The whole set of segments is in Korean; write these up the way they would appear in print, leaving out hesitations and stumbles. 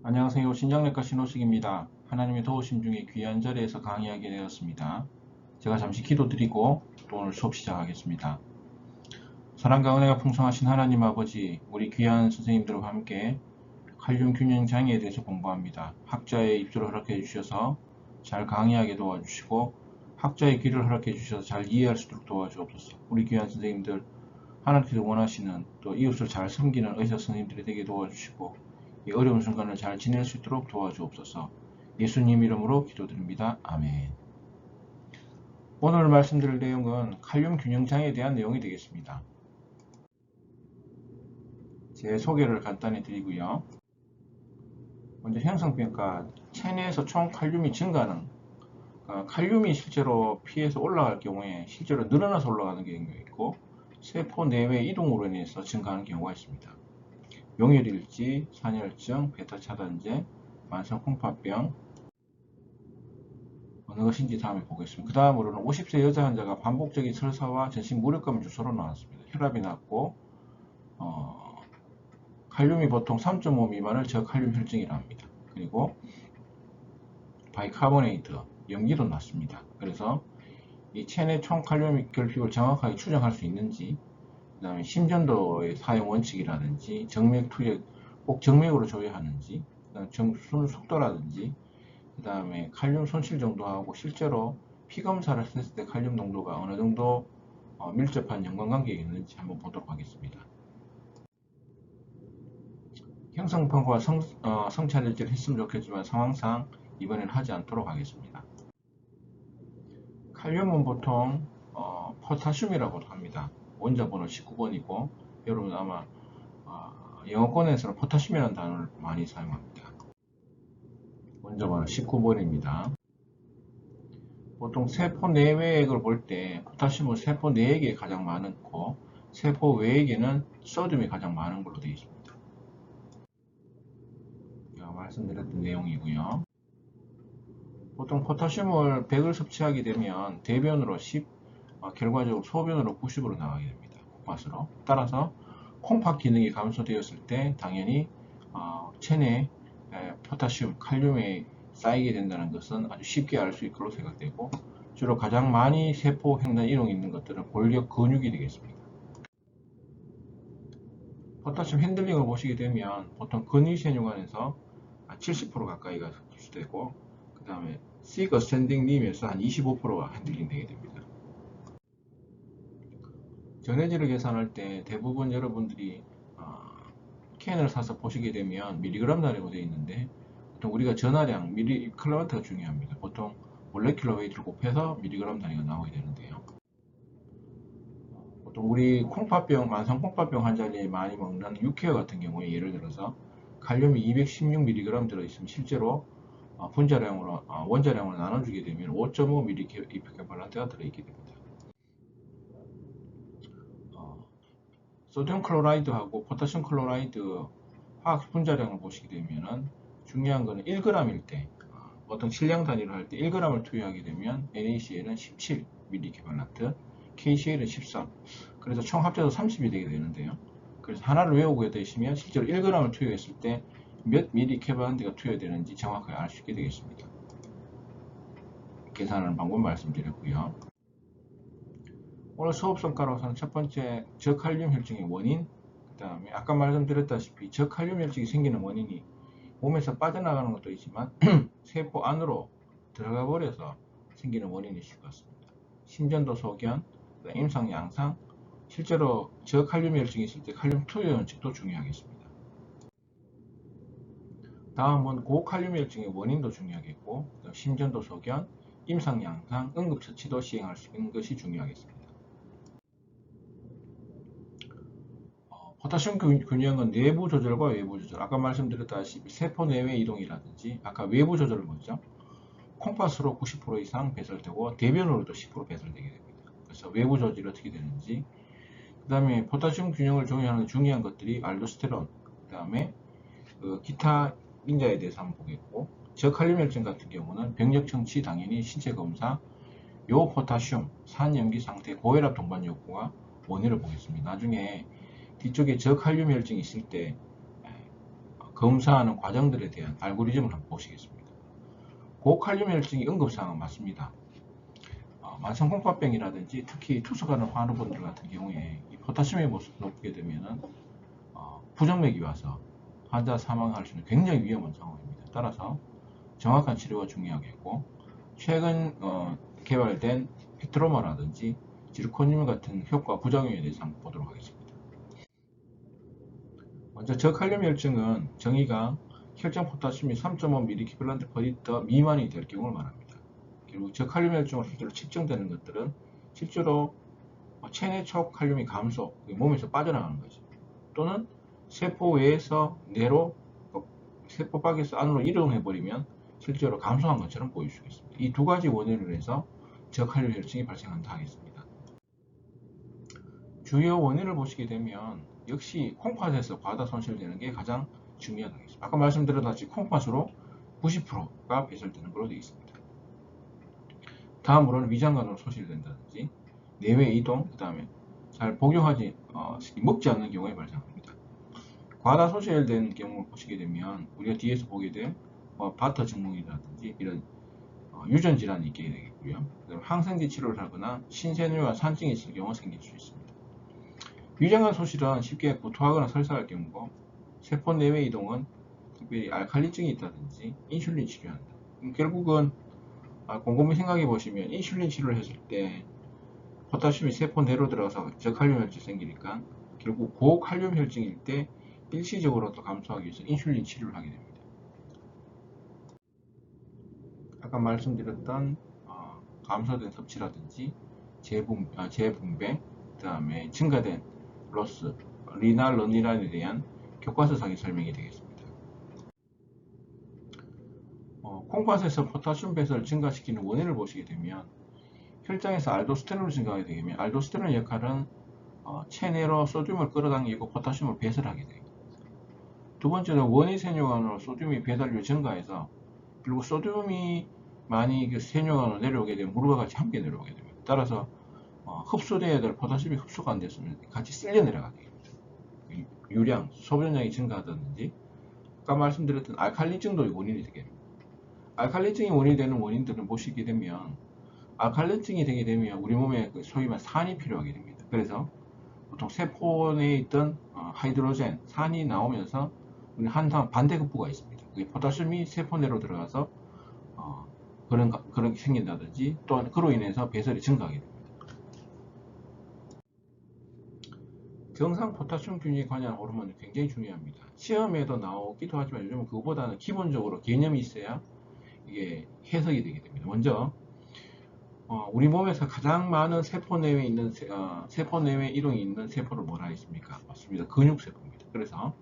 안녕하세요. 신장내과 신호식입니다. 하나님의 도우심 중에 귀한 자리에서 강의하게 되었습니다. 제가 잠시 기도드리고 또 오늘 수업 시작하겠습니다. 사랑과 은혜가 풍성하신 하나님 아버지, 우리 귀한 선생님들과 함께 칼륨 균형 장애에 대해서 공부합니다. 학자의 입술을 허락해 주셔서 잘 강의하게 도와주시고 학자의 귀를 허락해 주셔서 잘 이해할 수 있도록 도와주옵소서. 우리 귀한 선생님들, 하나님께서 원하시는 또 이웃을 잘 섬기는 의사 선생님들이 되게 도와주시고 이 어려운 순간을 잘 지낼 수 있도록 도와주옵소서. 예수님 이름으로 기도드립니다. 아멘. 오늘 말씀드릴 내용은 칼륨 균형 장애에 대한 내용이 되겠습니다. 제 소개를 간단히 드리고요. 먼저 형성평가, 체내에서 총 칼륨이 증가하는, 칼륨이 실제로 피에서 올라갈 경우에 실제로 늘어나서 올라가는 경우가 있고 세포 내외 이동으로 인해서 증가하는 경우가 있습니다. 용혈일지, 산혈증, 베타차단제, 만성콩팥병, 어느 것인지 다음에 보겠습니다. 그 다음으로는 50세 여자 환자가 반복적인 설사와 전신 무력감 주소로 나왔습니다. 혈압이 낮고 칼륨이 보통 3.5 미만을 저칼륨 혈증이라 합니다. 그리고 바이카보네이트, 염기도 낮습니다. 그래서 이 체내 총 칼륨 결핍을 정확하게 추정할 수 있는지, 그 다음에 심전도의 사용 원칙이라든지 정맥 투여 꼭 정맥으로 줘야 하는지, 정순 속도라든지, 그 다음에 칼륨 손실 정도하고 실제로 피 검사를 했을 때 칼륨 농도가 어느 정도 밀접한 연관관계가 있는지 한번 보도록 하겠습니다. 형성평가와 성찰일지를 했으면 좋겠지만 상황상 이번엔 하지 않도록 하겠습니다. 칼륨은 보통 포타슘이라고도 합니다. 원자번호 19번이고 여러분 아마 영어권에서는 포타슘이라는 단어를 많이 사용합니다. 원자번호 19번입니다. 보통 세포 내외액을 볼 때 포타슘은 세포 내액에 가장 많고 세포 외액에는 소듐이 가장 많은 걸로 되어 있습니다. 제가 말씀드렸던 내용이고요. 보통 포타슘을 100을 섭취하게 되면 대변으로 10, 결과적으로 소변으로 90으로 나가게 됩니다. 콩팥으로. 따라서 콩팥 기능이 감소되었을 때 당연히 체내 포타슘, 칼륨이 쌓이게 된다는 것은 아주 쉽게 알 수 있을 것으로 생각되고 주로 가장 많이 세포 횡단 이동이 있는 것들은 골격 근육이 되겠습니다. 포타슘 핸들링을 보시게 되면 보통 근위센유관에서 70% 가까이가 흡수되고 그 다음에 Sig Ascending Lim에서 한 25%가 핸들링 되게 됩니다. 전해질을 계산할 때 대부분 여러분들이 캔을 사서 보시게 되면 밀리그램 단위로 되어 있는데 보통 우리가 전하량 킬로와트가 중요합니다. 보통 몰레큘러 웨이트를 곱해서 밀리그램 단위가 나오게 되는데요. 보통 우리 콩팥병, 만성 콩팥병 환자들이 많이 먹는 육회와 같은 경우에 예를 들어서 칼륨이 216mg 들어있으면 실제로 분자량으로 원자량으로 나눠주게 되면 5.5mg/L가 들어있게 됩니다. 소듐 클로라이드하고 포타슘 클로라이드 화학 분자량을 보시게 되면은 중요한 거는 1g일 때 보통 질량 단위로 할 때 1g을 투여하게 되면 NaCl은 17mg/L, KCl은 13. 그래서 총 합쳐서 30이 되게 되는데요. 그래서 하나를 외우고 되시면 실제로 1g을 투여했을 때 몇 mg가 투여되는지 정확하게 알 수 있게 되겠습니다. 계산하는 방법 말씀드렸고요. 오늘 수업 성과로서는 첫 번째 저칼륨 혈증의 원인, 그 다음에 아까 말씀드렸다시피 저칼륨 혈증이 생기는 원인이 몸에서 빠져나가는 것도 있지만 세포 안으로 들어가 버려서 생기는 원인이실 것 같습니다. 심전도 소견, 임상 양상, 실제로 저칼륨 혈증이 있을 때 칼륨 투여 원칙도 중요하겠습니다. 다음은 고칼륨 혈증의 원인도 중요하겠고 심전도 소견, 임상 양상, 응급처치도 시행할 수 있는 것이 중요하겠습니다. 포타슘 균형은 내부 조절과 외부 조절, 아까 말씀드렸다시피 세포 내외 이동이라든지 아까 외부 조절을 보죠. 콩팥으로 90% 이상 배설되고 대변으로도 10% 배설되게 됩니다. 그래서 외부 조절이 어떻게 되는지, 그 다음에 포타슘 균형을 조절하는 중요한 것들이 알도스테론, 그 다음에 기타 인자에 대해서 한번 보겠고, 저칼륨 혈증 같은 경우는 병력 청취 당연히 신체 검사, 요 포타슘, 산염기 상태, 고혈압 동반 욕구가 원인을 보겠습니다. 나중에 뒤쪽에 저칼륨 혈증이 있을 때 검사하는 과정들에 대한 알고리즘을 한번 보시겠습니다. 고칼륨 혈증이 응급사항은 맞습니다. 만성 콩팥병이라든지 특히 투석하는 환우분들 같은 경우에 이 포타슘이 높게 되면은 부정맥이 와서 환자 사망할 수 있는 굉장히 위험한 상황입니다. 따라서 정확한 치료가 중요하겠고, 최근 개발된 피트로마라든지 지르코늄 같은 효과 부작용에 대해서 한번 보도록 하겠습니다. 먼저 저칼륨 혈증은 정의가 혈장 포타슘이 3.5mg/L 미만이 될 경우를 말합니다. 그리고 저칼륨 혈증으로 실제로 측정되는 것들은 실제로 체내 초칼륨이 감소, 몸에서 빠져나가는 거죠. 또는 세포 외에서 내로, 세포 밖에서 안으로 이동해버리면 실제로 감소한 것처럼 보일 수 있습니다. 이 두 가지 원인으로 해서 저칼륨 혈증이 발생한다 하겠습니다. 주요 원인을 보시게 되면 역시 콩팥에서 과다 손실되는 게 가장 중요하겠습니다. 아까 말씀드렸다시피 콩팥으로 90%가 배설되는 걸로 되어 있습니다. 다음으로는 위장관으로 소실된다든지 내외 이동, 그 다음에 잘 복용하지 먹지 않는 경우에 발생합니다. 과다 소실된 경우를 보시게 되면 우리가 뒤에서 보게 된 바터 증후군이라든지 이런 유전 질환이 있게 되겠고요. 항생제 치료를 하거나 신세뇨와 산증이 있을 경우가 생길 수 있습니다. 위장관 소실은 쉽게 구토하거나 설사할 경우고, 세포 내외 이동은 특별히 알칼리증이 있다든지 인슐린 치료한다. 결국은 곰곰이 생각해 보시면 인슐린 치료를 했을 때 포타슘이 세포 내로 들어가서 저칼륨 혈증이 생기니까 결국 고칼륨 혈증일 때 일시적으로 또 감소하기 위해서 인슐린 치료를 하게 됩니다. 아까 말씀드렸던 감소된 섭취라든지 재분배, 그 다음에 증가된 로스, 리날 런리란에 대한 교과서상의 설명이 되겠습니다. 콩팥에서 포타슘 배설을 증가시키는 원인을 보시게 되면 혈장에서 알도스테론을 증가하게 되면 알도스테론의 역할은 체내로 소듐을 끌어당기고 포타슘을 배설하게 됩니다. 두 번째는 원위 세뇨관으로 소듐이 배달률이 증가해서 그리고 소듐이 많이 세뇨관으로 내려오게 되면 물과 같이 함께 내려오게 됩니다. 따라서 흡수돼야 될 포타슘이 흡수가 안 됐으면 같이 쓸려 내려가게 됩니다. 유량, 소변량이 증가하다든지 아까 말씀드렸던 알칼리증도 원인이 되게 됩니다. 알칼리증이 원인이 되는 원인들을 보시게 되면 알칼리증이 되게 되면 우리 몸에 소위 말해 산이 필요하게 됩니다. 그래서 보통 세포 내에 있던 하이드로젠, 산이 나오면서 항상 반대급부가 있습니다. 포타슘이 세포 내로 들어가서 그런 게 생긴다든지 또한 그로 인해서 배설이 증가하게 됩니다. 정상 포타슘 균형에 관한 호르몬은 굉장히 중요합니다. 시험에도 나오기도 하지만 요즘은 그거보다는 기본적으로 개념이 있어야 이게 해석이 되게 됩니다. 먼저 우리 몸에서 가장 많은 세포 내외에 있는 세포 내외 이동이 있는 세포를 뭐라 했습니까? 맞습니다. 근육세포입니다. 그래서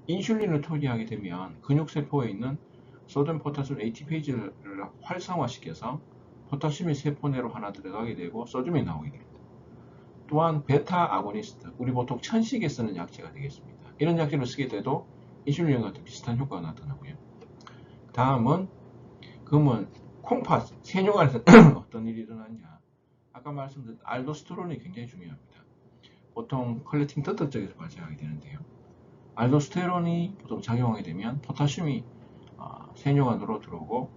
인슐린을 투여하게 되면 근육세포에 있는 소듐 포타슘 ATPase를 활성화시켜서 포타슘이 세포 내로 하나 들어가게 되고 소듐이 나오게 됩니다. 또한 베타 아고니스트, 우리 보통 천식에 쓰는 약제가 되겠습니다. 이런 약제를 쓰게 돼도 인슐린 같은 비슷한 효과가 나타나고요. 다음은 그러면 콩팥, 세뇨관에서 어떤 일이 일어나냐? 아까 말씀드린 알도스테론이 굉장히 중요합니다. 보통 컬레틴 터터 쪽에서 발생하게 되는데요. 알도스테론이 보통 작용하게 되면 포타슘이 세뇨관으로 들어오고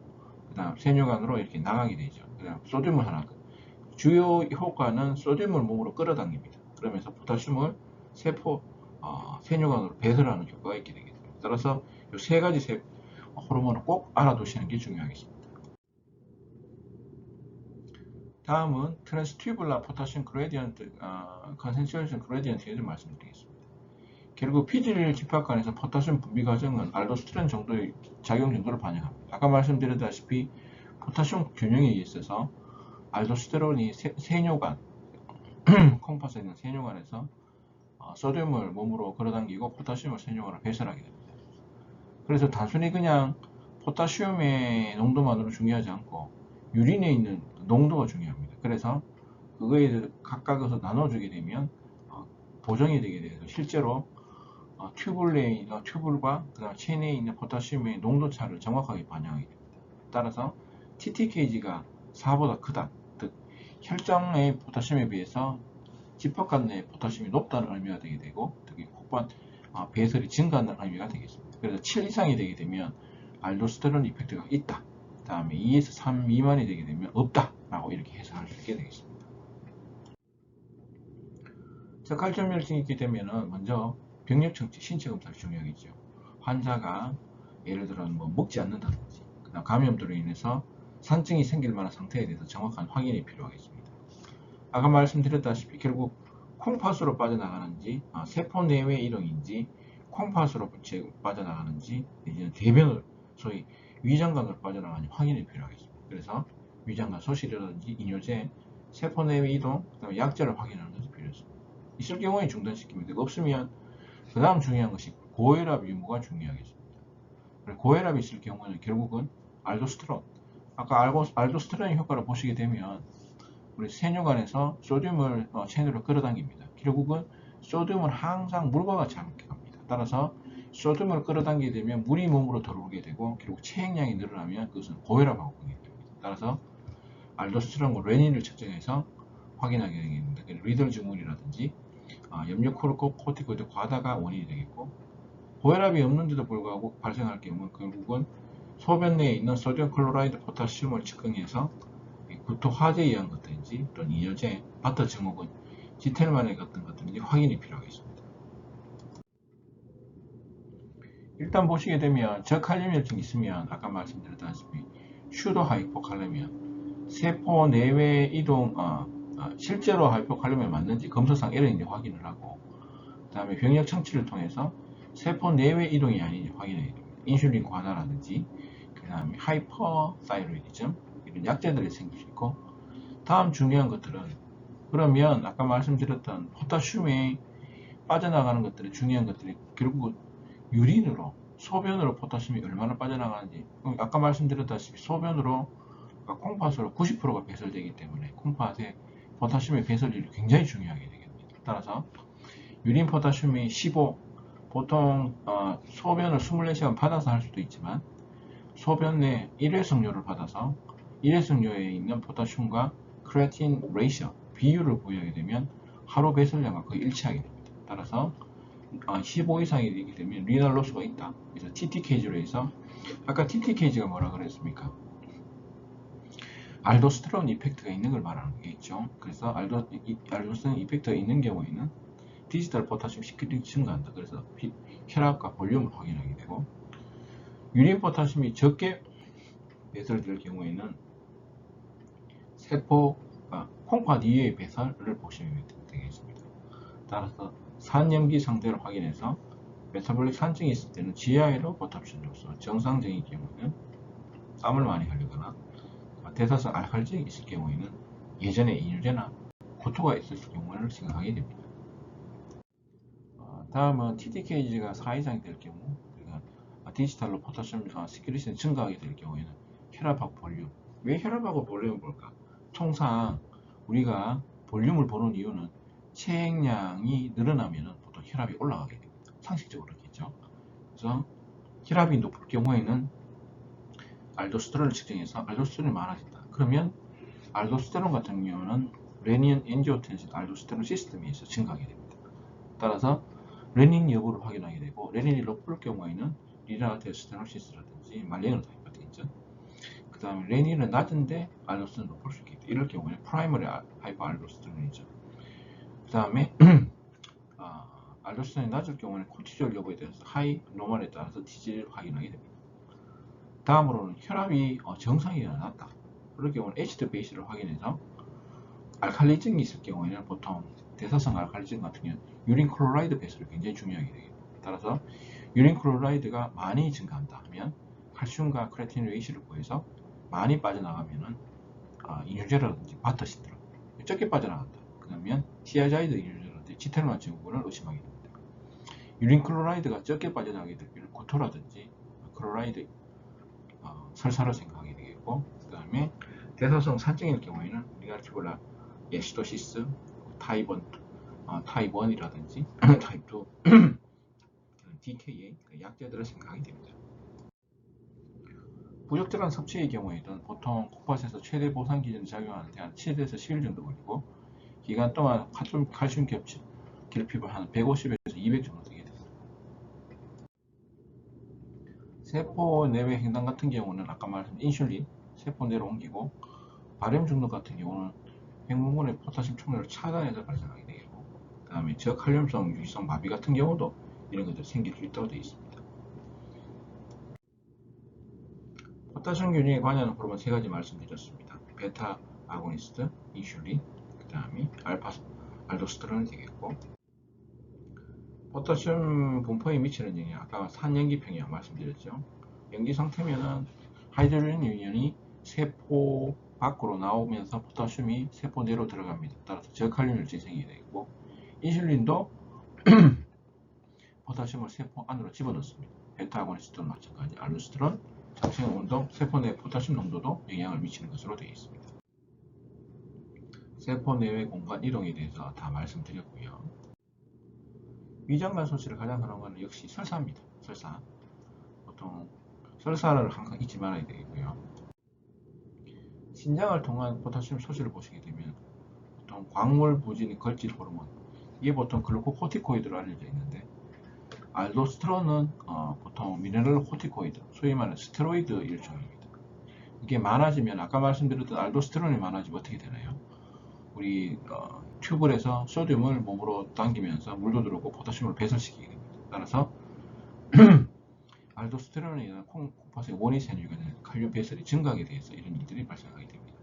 그 다음 세뇨관으로 이렇게 나가게 되죠. 그 다음 소듐을 하나, 주요 효과는 소듐을 몸으로 끌어당깁니다. 그러면서 포타슘을 세뇨관으로 배설하는 효과가 있게 되겠습니다. 따라서 이 세 가지 호르몬을 꼭 알아두시는 게 중요하겠습니다. 다음은 트랜스튜블라 포타슘 그레디언트, 컨센트레이션 그레디언트에 대해 말씀드리겠습니다. 결국 피질 집합관에서 포타슘 분비 과정은 알도스테론 정도의 작용 정도를 반영합니다. 아까 말씀드렸다시피 포타슘 균형에 있어서 알도스테론이 세뇨관, 콩팥에 있는 세뇨관에서 소듐을 몸으로 끌어당기고 포타슘을 세뇨관으로 배설하게 됩니다. 그래서 단순히 그냥 포타슘의 농도만으로 중요하지 않고 유린에 있는 농도가 중요합니다. 그래서 그거에 각각에서 나눠주게 되면 보정이 되게 돼서 실제로 튜블 내에 있는 튜블과 그다음 체내에 있는 포타슘의 농도 차를 정확하게 반영하게 됩니다. 따라서 TTKG가 4보다 크다, 즉 혈장의 포타슘에 비해서 집합관 내의 포타슘이 높다는 의미가 되게 되고, 특히 배설이 증가한다는 의미가 되겠습니다. 그래서 7 이상이 되게 되면 알도스테론 이펙트가 있다. 그 다음에 2에서 3 미만이 되게 되면 없다. 라고 이렇게 해석할 수 있게 되겠습니다. 자, 칼슘혈증이 있게 되면은 먼저 병력 청취, 신체 검사가 중요하겠죠. 환자가 예를 들어 뭐 먹지 않는다든지, 그다음 감염도로 인해서 산증이 생길 만한 상태에 대해서 정확한 확인이 필요하겠습니다. 아까 말씀드렸다시피 결국 콩팥으로 빠져나가는지, 세포 내외 이동인지, 콩팥으로 빠져나가는지, 이제 대변으로, 소위 위장관으로 빠져나가는지 확인이 필요하겠습니다. 그래서 위장관 소실이라든지 이뇨제, 세포 내외 이동, 그다음에 약자를 확인하는 것이 필요합니다. 있을 경우에 중단시킵니다. 없으면 그 다음 중요한 것이 고혈압 유무가 중요하겠습니다. 고혈압이 있을 경우는 결국은 알도스테론, 아까 알도스테론의 효과를 보시게 되면 우리 세뇨관에서 소듐을 체내로 끌어당깁니다. 결국은 소듐은 항상 물과 같이 함께 갑니다. 따라서 소듐을 끌어당기게 되면 물이 몸으로 들어오게 되고 결국 체액량이 늘어나면 그것은 고혈압하고 관계됩니다. 따라서 알도스테론과 레닌을 측정해서 확인하게 되겠습니다. 리들 증후군이라든지 염료코르티코이드 과다가 원인이 되겠고, 고혈압이 없는데도 불구하고 발생할 경우는 결국은 소변 내에 있는 소듐 클로라이드 포타슘을 측정해서 구토 화제에 의한 것들인지 또는 이뇨제, 바터 증후군, 지텔만의 같은 것들인지 확인이 필요하겠습니다. 일단 보시게 되면 저칼륨혈증이 있으면 아까 말씀드렸다시피 슈도 하이포칼레미아, 세포 내외 이동, 실제로 하이포칼레미아 맞는지 검사상 에러인지 확인을 하고, 그 다음에 병력 청취를 통해서 세포 내외 이동이 아닌지 확인해야 됩니다. 인슐린 과다라든지, 그 다음에 하이퍼사이로이디즘, 이런 약제들이 생길 수 있고, 다음 중요한 것들은, 그러면 아까 말씀드렸던 포타슘이 빠져나가는 것들이 중요한 것들이 결국은 유린으로, 소변으로 포타슘이 얼마나 빠져나가는지, 아까 말씀드렸다시피 소변으로, 콩팥으로 90%가 배설되기 때문에 콩팥의 포타슘의 배설률이 굉장히 중요하게 되겠습니다. 따라서 유린 포타슘이 15, 보통 소변을 24시간 받아서 할 수도 있지만 소변 내 일회성료를 받아서 일회성료에 있는 포타슘과 크레아틴 레이셔 비율을 보유하게 되면 하루 배설량과 거의 일치하게 됩니다. 따라서 15 이상이 되게 되면 리널 로스가 있다. 그래서 TTKG로 해서 아까 TTKG가 뭐라 그랬습니까? 알도스테론 이펙트가 있는 걸 말하는 게 있죠. 그래서 알도스테론 이펙트가 있는 경우에는 디지털 포타슘 시크릿이 증가한다. 그래서 혈압과 볼륨을 확인하게 되고, 유린 포타슘이 적게 배설될 경우에는 세포가 콩팥 이외의 배설을 보시면 되겠습니다. 따라서 산염기 상태를 확인해서 메타볼릭 산증이 있을 때는 GI로 포타슘 접수, 정상적인 경우에는 땀을 많이 흘리거나 대사성 알칼리증이 있을 경우에는 예전에 이뇨제나 구토가 있을 경우를 생각하게 됩니다. 다음은 TTKG가 4 이상이 될 경우, 그러니까 디지털로 포타슘 시크릿이 증가하게 될 경우에는 혈압하고 볼륨. 왜 혈압하고 볼륨을 볼까? 통상 우리가 볼륨을 보는 이유는 체액량이 늘어나면 보통 혈압이 올라가게 됩니다. 상식적으로 그렇겠죠. 그래서 혈압이 높을 경우에는 알도스테론을 측정해서 알도스테론이 많아진다. 그러면 알도스테론 같은 경우는 레닌 엔지오텐신 알도스테론 시스템에서 증가하게 됩니다. 따라서 레닌 여부를 확인하게 되고, 레닌이 높을 경우에는 리나테스테노시스라든지 말레이노 타입 같겠죠. 그 다음에 레닌은 낮은데 알도스테론이 높을 수 있겠다. 이럴 경우에는 프라이머리 하이퍼 알도스테론이죠. 그 다음에 알도스테론이 낮을 경우에는 코티졸 여부에 대해서 하이, 노멀에 따라서 TG를 확인하게 됩니다. 다음으로는 혈압이 정상이나 낮다. 그럴 경우는 H2 베이스를 확인해서 알칼리증이 있을 경우에는 보통 대사성 알칼리증 같은 경우는 유린 클로라이드 배설이 굉장히 중요하게 되겠습니다. 따라서 유린 클로라이드가 많이 증가한다 하면 칼슘과 크레아틴 레이시를 구해서 많이 빠져나가면은 이뇨제라든지 바터 신드롬 적게 빠져나간다. 그러면 티아자이드 이뇨제라든지 지텔만 증후군을 의심하게 됩니다. 유린 클로라이드가 적게 빠져나가게 되면 구토라든지 클로라이드 설사를 생각하게 되겠고, 그 다음에 대사성 산증일 경우에는 리나티볼라 에시도시스, 타입 1이라든지 타입 2 DKA 약제들을 생각하게 됩니다. 부적절한 섭취의 경우에는 보통 콩팥에서 최대 보상 기준을 작용하는 데 한 7에서 10일 정도 걸리고, 기간 동안 칼슘 결핍을 한 150에서 200 정도 되게 됩니다. 세포 내외 행동 같은 경우는 아까 말한 인슐린, 세포 내로 옮기고, 발염 중독 같은 경우는 횡문근의 포타슘 충돌을 차단해서 발생하게 되고, 그 다음에 저칼륨성 유기성 마비 같은 경우도 이런 것들이 생길 수 있다고 되어 있습니다. 포타슘 균형에 관여하는 호르몬 세 가지 말씀드렸습니다. 베타 아고니스트, 인슐린, 그 다음에 알파 알도스테론이 되겠고, 포타슘 분포에 미치는 영향, 아까 산염기 평형 말씀드렸죠. 염기 상태면은 하이드로겐 이온이 세포 밖으로 나오면서 포타슘이 세포 내로 들어갑니다. 따라서 저칼륨 일제 생기게 되고, 인슐린도 포타슘을 세포 안으로 집어넣습니다. 베타 아고니스트도 마찬가지, 알도스테론, 장시간 운동, 세포 내 포타슘 농도도 영향을 미치는 것으로 되어 있습니다. 세포 내외 공간 이동에 대해서 다 말씀드렸고요. 위장관 손실을 가장 흔한 것은 역시 설사입니다. 설사. 보통 설사를 항상 잊지 말아야 되겠고요. 신장을 통한 포타슘 소실을 보시게 되면 보통 광물 부진이 걸질 호르몬, 이게 보통 글루코코티코이드로 알려져 있는데, 알도스테론은 보통 미네랄 코티코이드, 소위 말하는 스테로이드 일종입니다. 이게 많아지면 아까 말씀드렸던 알도스테론이 많아지면 어떻게 되나요? 우리 튜브에서 소듐을 몸으로 당기면서 물도 들어오고 포타슘을 배설시키게 됩니다. 따라서 알도스테론에 의한 콩팥의 원이 생기게 되는 칼륨 배설이 증가하게 되어서 이런 일들이 발생하게 됩니다.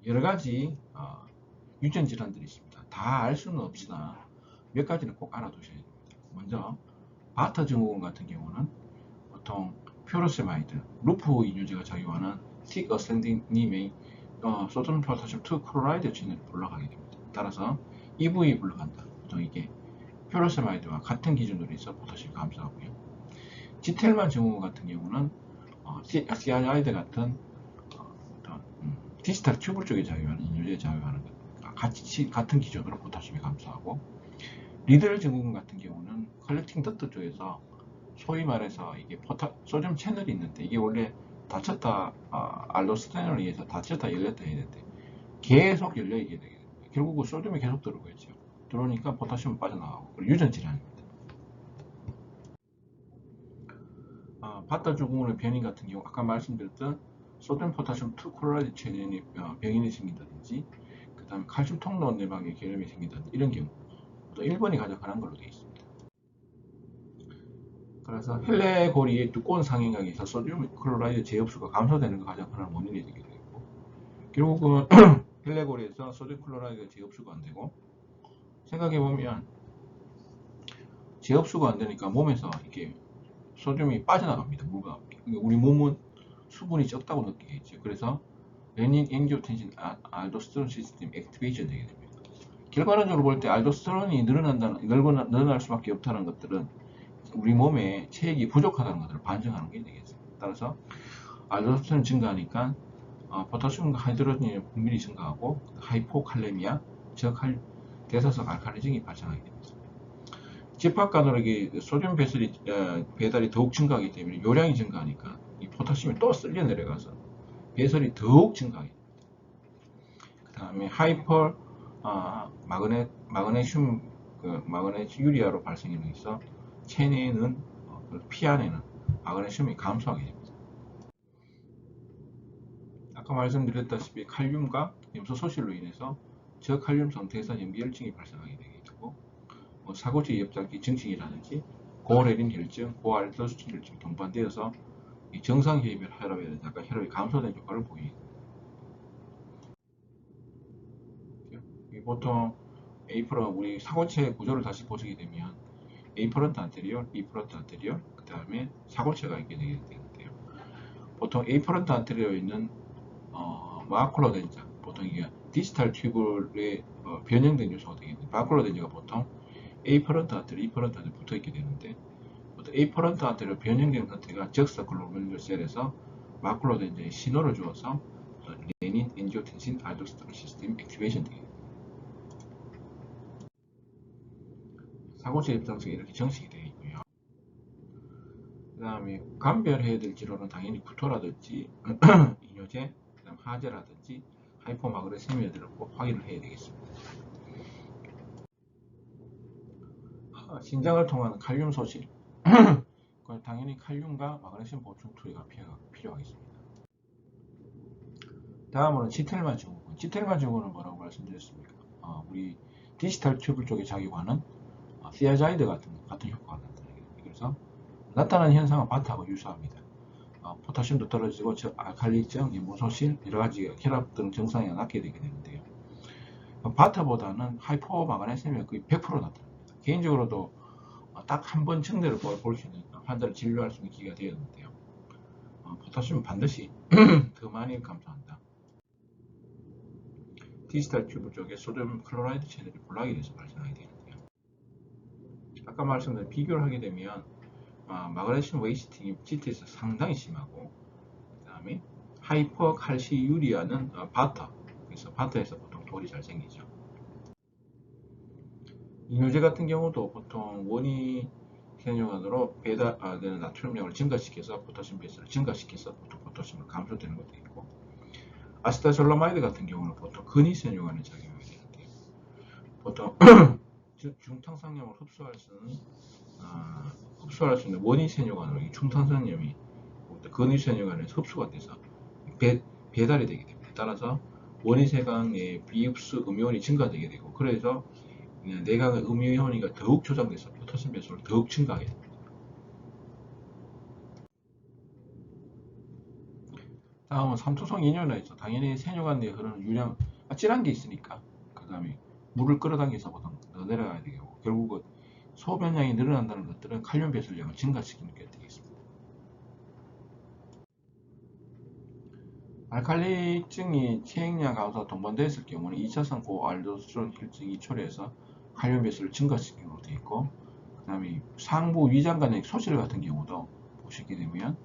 여러 가지 유전 질환들이 있습니다. 다 알 수는 없으나 몇 가지는 꼭 알아두셔야 됩니다. 먼저 바터 증후군 같은 경우는 보통 퓨로세마이드, 루프 이뇨제가 작용하는 틱 어센딩님의 소듐 포타슘 2 클로라이드 진을 불러가게 됩니다. 따라서 EV 불러간다. 보통 이게 퓨로세마이드와 같은 기준으로 해서 포타슘이 감소하고요. 지텔만 증후군 같은 경우는 CRID 같은 디지털 튜브 쪽에 작용하는 이뇨제에 작용하는 것 같은 기준으로 포타슘이 감소하고, 리들 증후군 같은 경우는 컬렉팅 덕트 쪽에서 소위 말해서 이게 소듐 채널이 있는데 이게 원래 닫혔다 알도스테론에 의해서 닫혔다 열렸다 해야 되는데 계속 열려 있게 되게 됩니다. 결국은 소듐이 계속 들어오겠죠. 들어오니까 포타슘은 빠져나가고, 그리고 유전 질환입니다. 바타 증후군의 변인 같은 경우 아까 말씀드렸던 소듐 포타슘 2 클로라이드 체인의 병인이 생긴다든지, 그 다음에 칼슘 통로 내막에 결함이 생긴다든지 이런 경우 또 1번이 가장 흔한 걸로 되어 있습니다. 그래서 헬레고리의 두꺼운 상행각에서 소듐 클로라이드 제흡수가 감소되는 것가 가장 흔한 원인이 되게 되고, 결국은 헬레고리에서 소듐 클로라이드 제흡수가 안 되고, 생각해보면 제흡수가 안 되니까 몸에서 이렇게 소듐이 빠져나갑니다. 물과 함께. 우리 몸은 수분이 적다고 느끼겠죠. 그래서 레닌 엔지오텐신 알도스테론 시스템 액티베이션 되게 됩니다. 결과론적으로 볼 때 알도스테론이 늘어날 수밖에 없다는 것들은 우리 몸에 체액이 부족하다는 것을 반증하는 게 되겠습니다. 따라서 알도스테론 증가하니까 포타슘과 하이드로겐의 분비이 증가하고 하이포칼레미아, 대사성 알칼리증이 발생하게 됩니다. 집합간으로 소듐 배달이 더욱 증가하기 때문에 요량이 증가하니까 이 포타슘이 또 쓸려 내려가서 배설이 더욱 증가하게 됩니다. 그 다음에 하이퍼 마그네슘 유리아로 발생이 해서 체내에는 피 안에는 마그네슘이 감소하게 됩니다. 아까 말씀드렸다시피 칼륨과 염소 소실로 인해서 저칼륨성 대사 염기혈증이 발생하게 되게 되고, 사고체 이엽장기 증식이라든지 고레린 혈증, 고알도스틴 혈증 동반되어서 정상 혈압이라든지 아까 혈압이 감소된 효과를 보이게 됩니다. 보통 A프런 우리 사고체 구조를 다시 보시게 되면 A프런트 안테리얼, B프런트 안테리얼, 그 다음에 사고체가 있게 되는데요. 보통 A프런트 안테리얼에 있는 마쿠라 덴자, 보통 이게 디지털 튜브의 변형된 요소가 되겠는데, 마쿠라 덴자가 보통 A프런트 안테리얼, E프런트 안테리얼 붙어 있게 되는데, 보통 A프런트 안테리얼 변형된 상태가 적서글로메룰 셀에서 마쿠라 덴자에 신호를 주어서 레닌, 엔지오텐신, 알도스테론 시스템 액티베이션 되게 됩니다. 사고체 입장에서 이렇게 정식이 되어 있고요. 그 다음에 감별해야 될 질환은 당연히 구토라든지 이뇨제, 그 다음 하제라든지 하이포마그네슘이어들을 꼭 확인을 해야 되겠습니다. 신장을 통한 칼륨 소실. 당연히 칼륨과 마그네슘 보충 투여가 필요하겠습니다. 다음으로는 지텔만 증후군. 지텔만 증후군은 뭐라고 말씀드렸습니까? 우리 디지털 튜브 쪽에 작용하는 시아자이드 같은 효과가 나타나게 됩니다. 그래서 나타나는 현상은 바타하고 유사합니다. 포타슘도 떨어지고 알칼리증, 무소실, 여러가지 결합 등 증상이 낮게 되게 되는데요. 바타보다는 하이포마그네슘이 거의 100% 나타납니다. 개인적으로도 딱 한 번 증대를 볼 수 있는 환자를 진료할 수 있는 기회가 되었는데요. 포타슘은 반드시 더 많이 감소한다. 디지털 튜브 쪽에 소듐 클로라이드 채널이 볼락이 돼서 발생하게 되는데요. 아까 말씀드린 비교를 하게 되면 마그네슘 웨이스팅이 GT에서 상당히 심하고, 그 다음에 하이퍼칼시유리아는 바타, 그래서 바타에서 보통 돌이 잘 생기죠. 이뇨제 같은 경우도 보통 원이 세뇨관으로 배달되는 나트륨량을 증가시켜서 포타슘 배수를 증가시켜서 보통 포타슘을 감소되는 것도 있고, 아세타졸라마이드 같은 경우는 보통 근위세뇨관에 작용하게 되는데, 보통 중탕산염을 흡수할 수 있는 원위세뇨관으로 중탕산염이 근위세뇨관에서 흡수가 돼서 배달이 되게 됩니다. 따라서 원위세관의 비흡수 음이온이 증가되게 되고, 그래서 내각의 음이온이가 더욱 조장돼서 포타슘 배수를 더욱 증가하게 됩니다. 다음은 삼투성 이뇨라이죠. 당연히 세뇨관 내에 흐르는 유량 찔한 게 있으니까 그 다음에 물을 끌어당겨서 보통 더 내려가야 되고, 결국은 소변량이 늘어난다는 것들은 칼륨 배출량을 증가시키는 게 되겠습니다. 알칼리증이 체액량 감소와 동반되었을 경우는 2차성 고알도스테론 혈증이 초래해서 칼륨 배출을 증가시키는 것도 되어 있고, 그 다음에 상부 위장관의 소실 같은 경우도 보시게 되면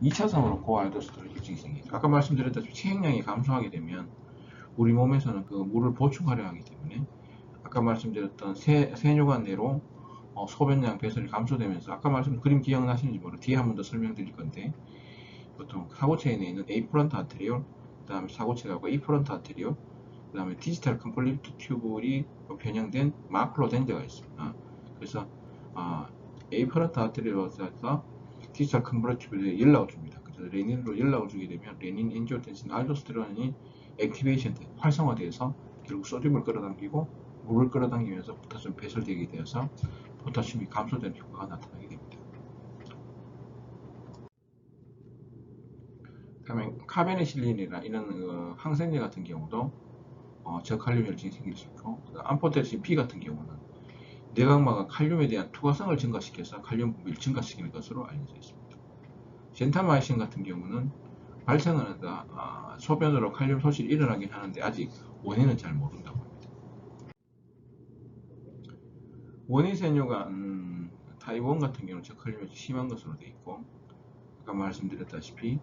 2차성으로 고알도스테론 혈증이 생깁니다. 아까 말씀드렸다시피 체액량이 감소하게 되면 우리 몸에서는 그 물을 보충하려 하기 때문에 아까 말씀드렸던 세뇨관 내로 소변량 배설이 감소되면서, 아까 그림 기억나시는지 모르겠어요. 뒤에 한 번 더 설명드릴 건데, 보통 사고체에 있는 A프런트 아트리올, 그 다음에 사고체하고 E프런트 아트리올, 그 다음에 디지털 컴플리트 튜브리 변형된 마크로 덴저가 있습니다. 그래서 A프런트 아트리올에서 디지털 컴플리트 튜브에 연락을 줍니다. 그래서 레닌으로 연락을 주게 되면 레닌, 엔지오텐신, 알도스테론이 액티베이션 활성화돼서 결국 소듐을 끌어당기고 물을 끌어당기면서 포타슘 배설되게 되어서 포타슘이 감소되는 효과가 나타나게 됩니다. 다음에 카베니실린이나 이런 항생제 같은 경우도 저칼륨 혈증이 생길 수 있고, 암포테신 B 같은 경우는 뇌각막과 칼륨에 대한 투과성을 증가시켜서 칼륨 분비를 증가시키는 것으로 알려져 있습니다. 젠타마이신 같은 경우는 발생은 한다, 소변으로 칼륨 소실이 일어나긴 하는데 아직 원인은 잘 모른다고 합니다. 원인세뇨가 타입 1 같은 경우는 저칼륨이 심한 것으로 되어 있고, 아까 말씀드렸다시피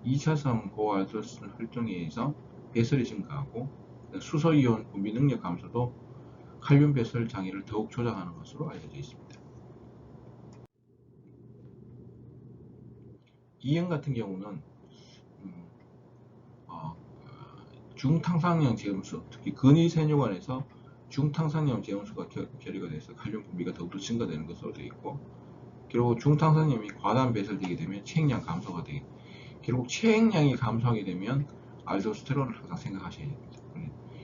2차성 고알도스테론 활동에 의해서 배설이 증가하고 수소이온 분비 능력 감소도 칼륨 배설 장애를 더욱 조장하는 것으로 알려져 있습니다. E형 같은 경우는 중탕산염 제음수, 특히 근위세뇨관에서 중탕산염 제음수가 결의가 돼서 칼륨 분비가 더욱더 증가되는 것으로 되어 있고, 결국 중탕산염이 과다한 배설되게 되면 체액량 감소가 되게, 결국 체액량이 감소하게 되면 알도스테론을 항상 생각하셔야 됩니다.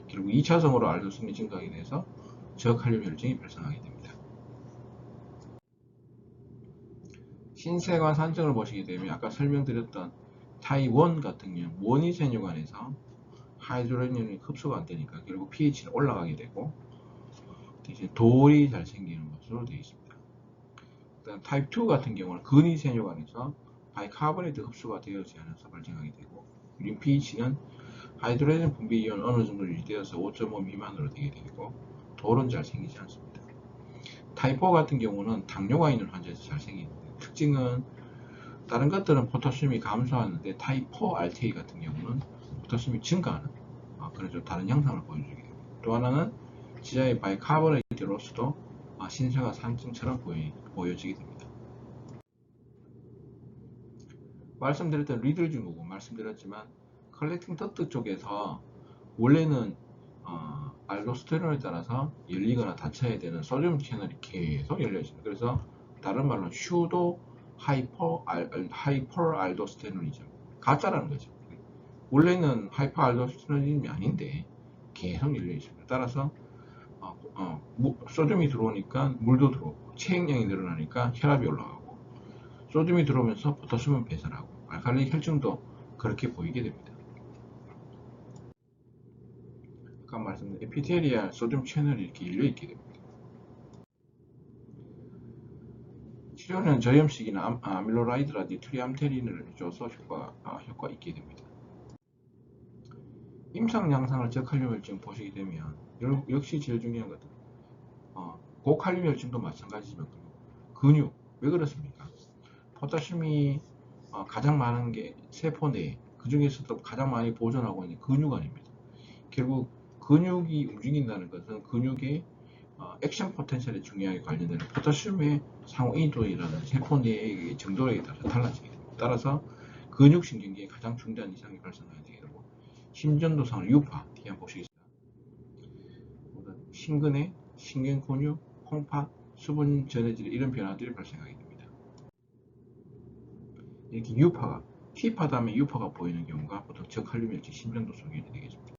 결국 2차성으로 알도스테론이 증가하게 돼서 저칼륨 혈증이 발생하게 됩니다. 신세관 산증을 보시게 되면 아까 설명드렸던 타입 1 같은 경우 원위세뇨관에서 하이드로겐이 흡수가 안 되니까 결국 pH는 올라가게 되고 대신 돌이 잘 생기는 것으로 되어 있습니다. 그다음 타입 2 같은 경우는 근위세뇨관에서 바이카보네이트 흡수가 되어지지 않아서 발생하게 되고, 우린 pH는 하이드로겐 분비 이온 어느 정도 유지되어서 5.5 미만으로 되게 되고 돌은 잘 생기지 않습니다. 타입 4 같은 경우는 당뇨가 있는 환자에서 잘 생기는데, 특징은 다른 것들은 포타슘이 감소하는데 타입 4 RTA 같은 경우는 포타슘이 증가하는 그런 좀 다른 형상을 보여주게 됩니다. 또 하나는 지하의 바이카보네이트 로스도 신생아 산증처럼 보여지게 됩니다. 말씀드렸던 리들 증후군 말씀드렸지만 컬렉팅 덕트 쪽에서 원래는 알도스테론에 따라서 열리거나 닫혀야 되는 소듐 채널이 계속 열려 있습니다. 그래서 다른 말로 슈도 하이퍼 알도스테론이죠. 가짜라는 거죠. 원래는 하이퍼 알도스테론이 아닌데 계속 열려 있습니다. 따라서 소듐이 들어오니까 물도 들어오고 체액량이 늘어나니까 혈압이 올라가고, 소듐이 들어오면서 포타슘은 배설하고 알칼리 혈증도 그렇게 보이게 됩니다. 아까 말씀드린 에피테리얼 소듐 채널이 이렇게 열려 있게 됩니다. 치료는 저염식이나 아밀로라이드라든지 트리암테린을 줘서 효과 있게 됩니다. 임상 양상을 저칼륨혈증 보시게 되면 역시 제일 중요한 것은 고칼륨혈증도 마찬가지지만 근육, 왜 그렇습니까? 포타슘이 가장 많은 게 세포 내에, 그 중에서도 가장 많이 보존하고 있는 근육 안입니다. 결국 근육이 움직인다는 것은 근육의 액션 포텐셜에 중요하게 관련되는 포타슘의 상호 이동이라는 세포 내의 정도에 따라서 달라지게 됩니다. 따라서 근육신경계에 가장 중대한 이상이 발생하게 되고, 심전도상으로 유파, 뒤에 한번 보시겠습니다. 심근에 신경근육, 콩팥, 수분 전해질 이런 변화들이 발생하게 됩니다. 이렇게 유파가 T파 다음에 유파가 보이는 경우가 보통 저칼륨혈증 심전도성이 되겠습니다.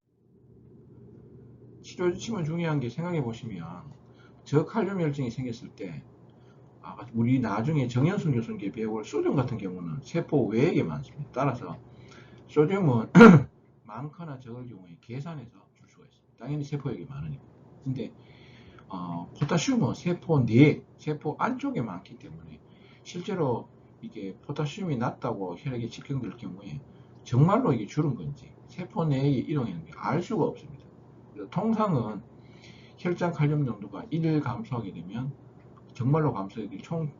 치료 지침은 중요한 게, 생각해 보시면 저칼륨혈증이 생겼을 때 우리 나중에 정연성 교수님께 배울 소듐 같은 경우는 세포 외액에 많습니다. 따라서 소듐은 많거나 적을 경우에 계산해서 줄 수가 있습니다. 당연히 세포액이 많으니까. 근데 포타슘은 세포 내, 세포 안쪽에 많기 때문에 실제로 이게 포타슘이 낮다고 혈액에 측정될 경우에 정말로 이게 줄은 건지 세포 내에 이동하는 게 알 수가 없습니다. 그래서 통상은 혈장 칼륨 농도가 1 감소하게 되면 정말로 감소하게 되면 총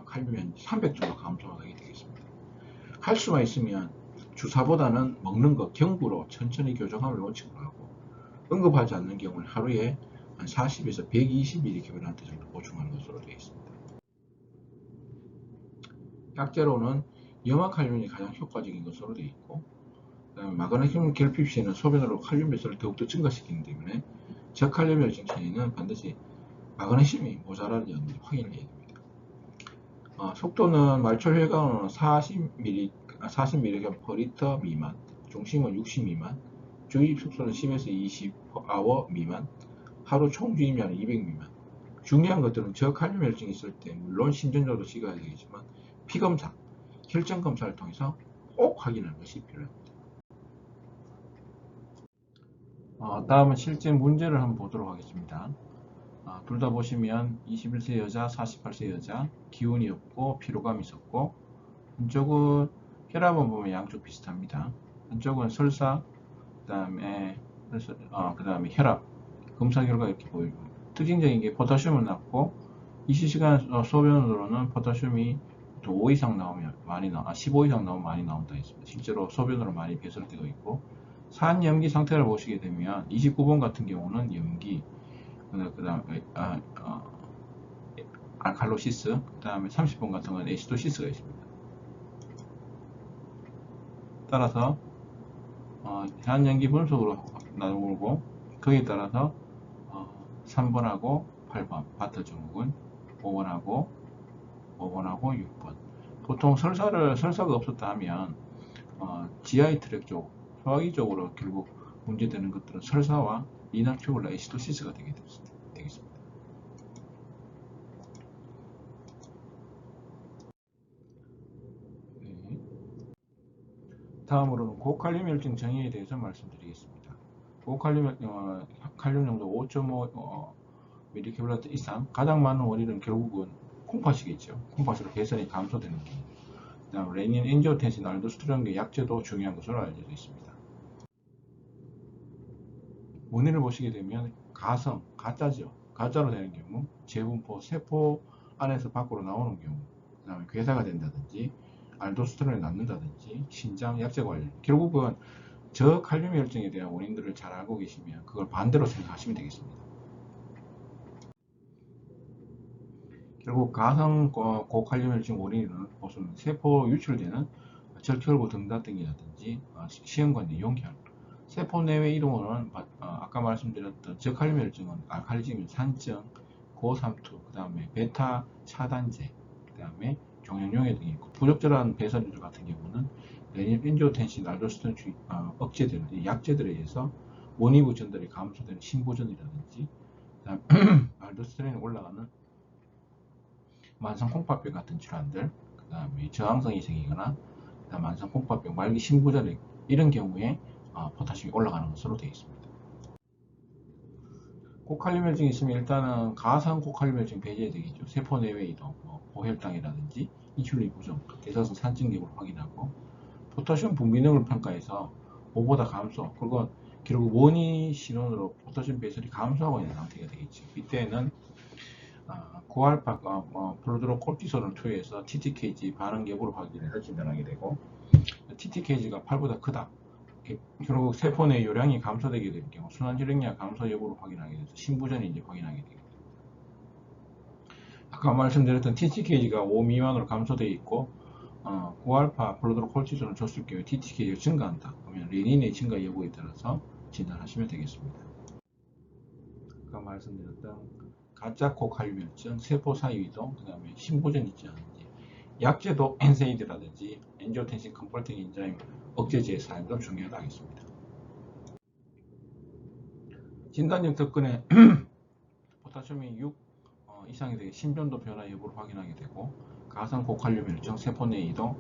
칼륨이 한 300 정도 감소하게 되겠습니다. 할 수만 있으면 주사보다는 먹는 거 경구로 천천히 교정함을 원칙으로 하고, 응급하지 않는 경우는 하루에 한 40에서 120mg 정도 보충하는 것으로 되어 있습니다. 약재로는 염화칼륨이 가장 효과적인 것으로 되어 있고, 그다음에 마그네슘 결핍 시에는 소변으로 칼륨 배설을 더욱더 증가시키기 때문에 저칼륨혈증 시에는 반드시 마그네슘이 모자라는 점을 확인을 해야 됩니다. 속도는 말초 혈관으로는 40mg/L 미만, 중심은 60 미만, 주입 숙소는 10에서 20hr 미만, 하루 총 주입량은 200 미만. 중요한 것들은 저칼륨혈증이 있을 때 물론 심전도도 찍어야 되겠지만 피검사, 혈전 검사를 통해서 꼭 확인하는 것이 필요합니다. 다음은 실제 문제를 한번 보도록 하겠습니다. 둘 다 보시면 21세 여자, 48세 여자, 기운이 없고 피로감이 있었고, 한쪽은 혈압은 보면 양쪽 비슷합니다. 한쪽은 설사, 그 다음에 혈압 검사 결과 이렇게 보이고, 특징적인 게 포타슘은 낮고 20시간 소변으로는 포타슘이 5 이상 나오면 많이 15 이상 나오면 많이 나온다 했습니다. 실제로 소변으로 많이 배설되고 있고, 산염기 상태를 보시게 되면 29번 같은 경우는 염기, 그 다음에 알칼로시스, 그 다음에 30번 같은 경우는 에시도시스가 있습니다. 따라서 산염기 분석으로 나누고, 거기에 따라서 3번하고 8번 바터 증후군, 5번하고 6번. 보통 설사가 없었다 하면 GI 트랙 쪽, 소화기 쪽으로 결국 문제되는 것들은 설사와 리나큐블라 에시도시스가 되겠습니다. 다음으로는 고칼륨혈증 정의에 대해서 말씀드리겠습니다. 고칼륨 칼륨 농도 5.5mg 이상, 가장 많은 원인은 결국은 콩팥이겠죠. 콩팥으로 배설이 감소되는 경우. 그다음 레닌, 엔지오텐신, 알도스테론계 약제도 중요한 것으로 알려져 있습니다. 원인을 보시게 되면 가성, 가짜죠. 가짜로 되는 경우, 재분포, 세포 안에서 밖으로 나오는 경우, 그 다음에 괴사가 된다든지, 알도스테론이 남는다든지, 신장, 약제 관련. 결국은 저칼륨혈증에 대한 원인들을 잘 알고 계시면 그걸 반대로 생각하시면 되겠습니다. 결국 가성 고칼륨혈증 원인은 보시면 세포 유출되는 절혈구 등다등이라든지 시험관 용혈, 세포 내외 이동은 아까 말씀드렸던 저칼륨 혈증은 알칼리즘인 산증, 고삼투, 그 다음에 베타 차단제, 그 다음에 종양용해 등이 있고, 부적절한 배설물 같은 경우는 레닌, 엔지오텐신, 알도스테론 억제되는 약제들에 의해서 원위부 전달이 감소되는 신부전이라든지, 그다음 알도스테론이 올라가는 만성 콩팥병 같은 질환들, 그 다음에 저항성이 생기거나 만성 콩팥병, 말기 신부전 이런 경우에 포타슘이 올라가는 것으로 되어 있습니다. 고칼륨 혈증이 있으면 일단은 가상 고칼륨 혈증 배제해야 되겠죠. 세포 내외 이동, 고혈당이라든지 인슐린 부종, 대사성 산증 여부를 확인하고, 포타슘 분비능을 평가해서 5보다 감소, 그건 결국 원인 신호로 포타슘 배설이 감소하고 있는 상태가 되겠죠. 이때는 고알파 플로드로콜티손을 투여해서 TTKG 반응 여부를 확인해서 진단하게 되고, TTKG가 8보다 크다, 결국 세포 내 요량이 감소되게 될 경우 순환 혈액량 감소 여부를 확인하게 돼서 신부전인지 확인하게 됩니다. 아까 말씀드렸던 TTKG가 5 미만으로 감소되어 있고 고알파 플로드로콜티손을 줬을 경우에 TTKG가 증가한다. 그러면 레닌의 증가 여부에 따라서 진단하시면 되겠습니다. 아까 말씀드렸던 가짜 고칼륨 혈증, 세포 사이 이동, 그 다음에 신부전 있지 않은지, 약제도 엔세이드라든지 엔지오텐신 컨버팅 엔자임 억제제의 사용도 중요하다 하겠습니다. 진단적 접근에 포타슘이 6 이상이 되게 심전도 변화 여부를 확인하게 되고, 가상 고칼륨 혈증, 세포 내 이동,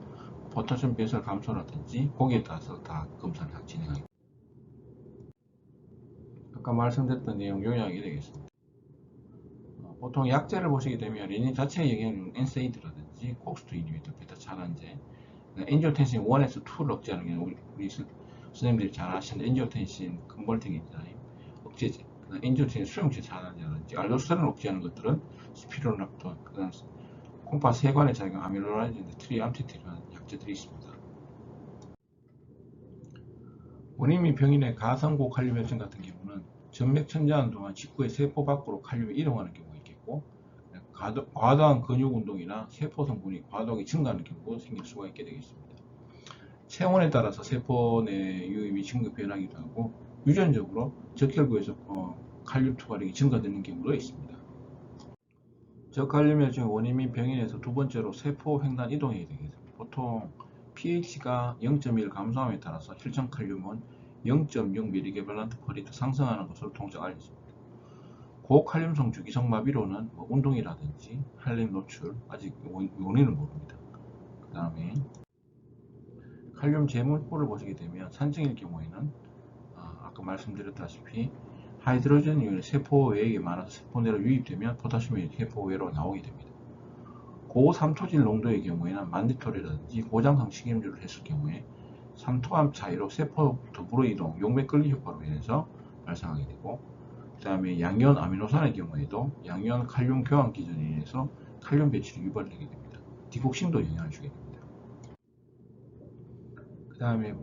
포타슘 배설 감소라든지 거기에 따라서 다 검사를 진행하게 됩니다. 아까 말씀드렸던 내용 요약이 되겠습니다. 보통 약제를 보시게 되면 레닌 자체의 영향은 엔세이드라든지 콕스2 이니비터, 베타 차단제, 엔지오텐신 1에서 2를 억제하는 게 우리 선생님들이 잘 아시는 엔지오텐신 컨버팅 엔자임 억제제, 엔지오텐신 수용체 차단제라든지 알도스테론을 억제하는 것들은 스피로납톤, 그다음 콩팥 세관에 작용 아밀로라이드, 트리암티티라는 약제들이 있습니다. 원인 및 병인의 가상고 칼륨 혈증 같은 경우는 전맥 천장하는 동안 직후에 세포 밖으로 칼륨이 이동하는 경우가 있겠고, 과도한 근육 운동이나 세포 성분이 과도하게 증가하는 경우가 생길 수가 있게 되겠습니다. 체온에 따라서 세포 내 유입이 증가 변하기도 하고, 유전적으로 적혈구에서 칼륨 투과력이 증가되는 경우도 있습니다. 저칼륨 혈증의 원인 및 병인에서 두 번째로 세포 횡단 이동이 되겠습니다. 보통 pH가 0.1 감소함에 따라서 혈전 칼륨은 0.6mg/L 상승하는 것으로 통상 알려졌습니다. 고칼륨성 주기성 마비로는 운동이라든지 할렘 노출, 아직 원인을 모릅니다. 그 다음에 칼륨 제물포를 보시게 되면 산증일 경우에는 아까 말씀드렸다시피 하이드로젠 이온이 세포 외에 많아서 세포 내로 유입되면 포타슘이 세포 외로 나오게 됩니다. 고삼토질 농도의 경우에는 만디톨이라든지 고장성 식염주를 했을 경우에 삼토암 차이로 세포 더불어 이동, 용맥 끌기 효과로 인해서 발생하게 되고, 그 다음에 양이온 아미노산의 경우에도 양이온 칼륨 교환 기전에 의해서 칼륨 배출이 유발되게 됩니다. 디콕신도 영향을 주게 됩니다. 그 다음에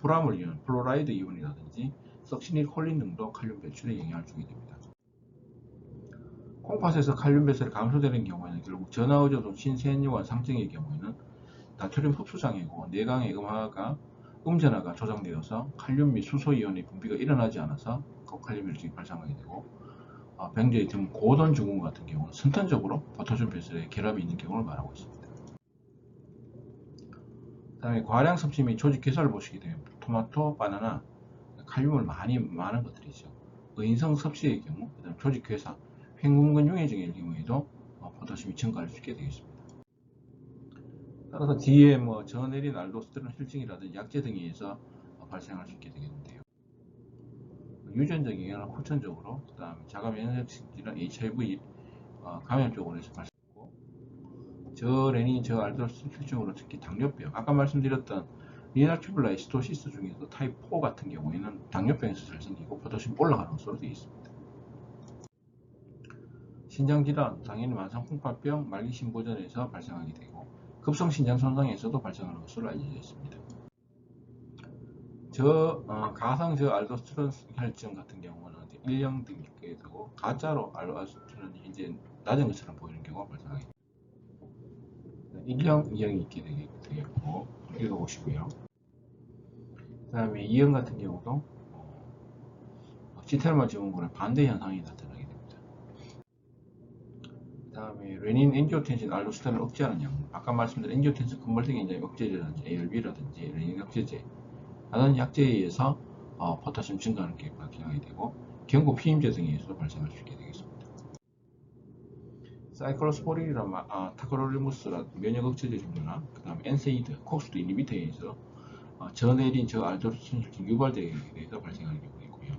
불화물 이온, 플로라이드 이온이라든지 석시닐콜린 등도 칼륨 배출에 영향을 주게 됩니다. 콩팥에서 칼륨 배설이 감소되는 경우에는 결국 전하의존성 신세뇨관 상증의 경우에는 나트륨 흡수장애고 내강의 음전화가 조장되어서 칼륨 및 수소이온의 분비가 일어나지 않아서 고칼륨 혈증이 발생하게 되고, 병제의 드문 고돈 증후군 같은 경우는 선천적으로 포타슘 배설에 결함이 있는 경우를 말하고 있습니다. 그 다음에 과량 섭취 및 조직 괴사를 보시게 되면 토마토, 바나나, 칼륨을 많은 것들이죠. 의인성 섭취의 경우, 그 다음 조직 괴사, 횡금근 용해증의 경우에도 포타슘이 증가할 수 있게 되겠습니다. 따라서 뒤에 저내린 알도스테론 혈증이라든지 약제 등에 의해서 발생할 수 있게 되겠는데요. 유전적인 영향은 후천적으로, 그 다음에 자가면역식 질환, HIV 감염 쪽으로 해서 발생하고, 저레닌, 저알도스테론 혈증으로 특히 당뇨병, 아까 말씀드렸던 리나튜블라 에시토시스 중에서 타입 4 같은 경우에는 당뇨병에서 잘 생기고 포타슘이 올라가는 것으로 되어 있습니다. 신장질환, 당연히 만성콩팥병, 말기신부전에서 발생하게 되고, 급성신장 손상에서도 발생하는 것으로 알려져 있습니다. 가상 알도스테론 혈증 같은 경우는 1형 등급에 되고, 가짜로 알도스테론이 이제 낮은 것처럼 보이는 경우가 발생하게 됩니다. 1형, 2형이 있게 되겠고, 읽어보시고요. 그 다음에 이형 같은 경우도 지테르마 증후군의 반대 현상이 나타나게 됩니다. 그 다음에 레닌, 엔지오텐신, 알도스테론을 억제하는 약, 아까 말씀드린 엔지오텐신 근벌적 인자의 억제제라든지 ARB라든지 레닌 억제제 라는 약제에 의해서 포타슘 증가하는 게 발생하게 되고 경구 피임제 등에 의해서 발생할 수 있게 되겠습니다. 사이클로스포린이나 타크롤리무스라 면역 억제제 종류나 그 다음에 엔세이드, 콕스도 이니비터에 의해서 저내린 저알도스테론이 유발되게 돼서 발생하는 경우가 있고요.